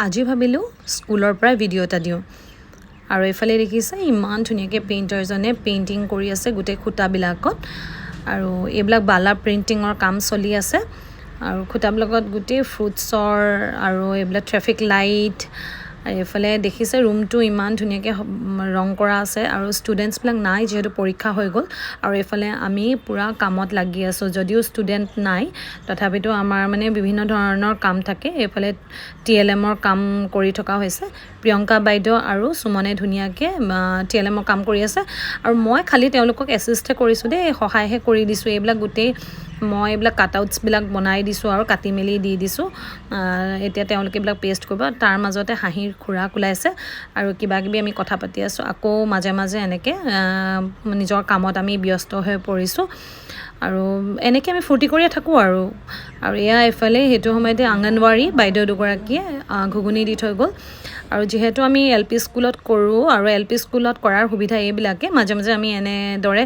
আজি ভাবিলোঁ স্কুলৰ পৰা ভিডিঅ' এটা দিওঁ আৰু এইফালে দেখিছে ইমান ধুনীয়াকৈ পেইণ্টাৰজনে পেইণ্টিং কৰি আছে গোটেই খুঁটাবিলাকত আৰু এইবিলাক বালা প্ৰিণ্টিঙৰ কাম চলি আছে আৰু খুঁটাবিলাকত গোটেই ফ্ৰুটছৰ আৰু এইবিলাক ট্ৰেফিক লাইট আৰু এইফালে দেখিছে ৰুমটো ইমান ধুনীয়াকৈ ৰং কৰা আছে আৰু ষ্টুডেণ্টছবিলাক নাই যিহেতু পৰীক্ষা হৈ গ'ল আৰু এইফালে আমি পূৰা কামত লাগি আছোঁ যদিও ষ্টুডেণ্ট নাই তথাপিতো আমাৰ মানে বিভিন্ন ধৰণৰ কাম থাকে এইফালে TLMৰ কাম কৰি থকা হৈছে প্ৰিয়ংকা বাইদেউ আৰু সুমনে ধুনীয়াকৈ TLMৰ কাম কৰি আছে আৰু মই খালি তেওঁলোকক এছিষ্টহে কৰিছোঁ দেই সহায়হে কৰি দিছোঁ এইবিলাক গোটেই মই এইবিলাক কাটআউটছবিলাক বনাই দিছোঁ আৰু কাটি মেলি দি দিছোঁ এতিয়া তেওঁলোকে এইবিলাক পেষ্ট কৰিব তাৰ মাজতে হাঁহিৰ খুৰাক ওলাইছে আৰু কিবা কিবি আমি কথা পাতি আছোঁ আকৌ মাজে মাজে এনেকৈ নিজৰ কামত আমি ব্যস্ত হৈ পৰিছোঁ আৰু এনেকৈ আমি ফূৰ্তি কৰিয়ে থাকোঁ আৰু এয়া এইফালে সেইটো সময়তে আংগনৱাড়ী বাইদেউ দুগৰাকীয়ে ঘুগুনি দি থৈ গ'ল আৰু যিহেতু আমি LP স্কুলত কৰোঁ আৰু LP স্কুলত কৰাৰ সুবিধা এইবিলাকে মাজে মাজে আমি এনেদৰে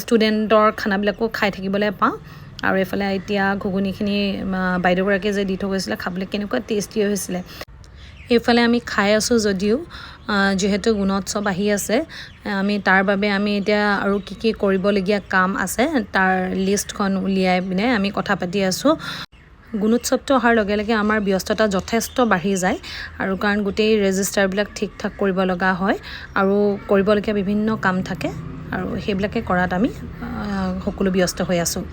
ষ্টুডেণ্টৰ খানাবিলাকো খাই থাকিবলৈ পাওঁ আৰু এইফালে এতিয়া ঘুগুনিখিনি বাইদেউগৰাকীয়ে যে দি থৈ গৈছিলে খাবলৈ কেনেকুৱা টেষ্টি হৈছিলে এইফালে আমি খাই আছোঁ যদিও যিহেতু গুণোৎসৱ আহি আছে আমি তাৰ বাবে আমি এতিয়া আৰু কি কৰিবলগীয়া কাম আছে তাৰ লিষ্টখন উলিয়াই পিনে আমি কথা পাতি আছোঁ গুণোৎসৱটো অহাৰ লগে লগে আমাৰ ব্যস্ততা যথেষ্ট বাঢ়ি যায় আৰু কাৰণ গোটেই ৰেজিষ্টাৰবিলাক ঠিক ঠাক কৰিব লগা হয় আৰু কৰিবলগীয়া বিভিন্ন কাম থাকে আৰু সেইবিলাকে কৰাত আমি সকলো ব্যস্ত হৈ আছোঁ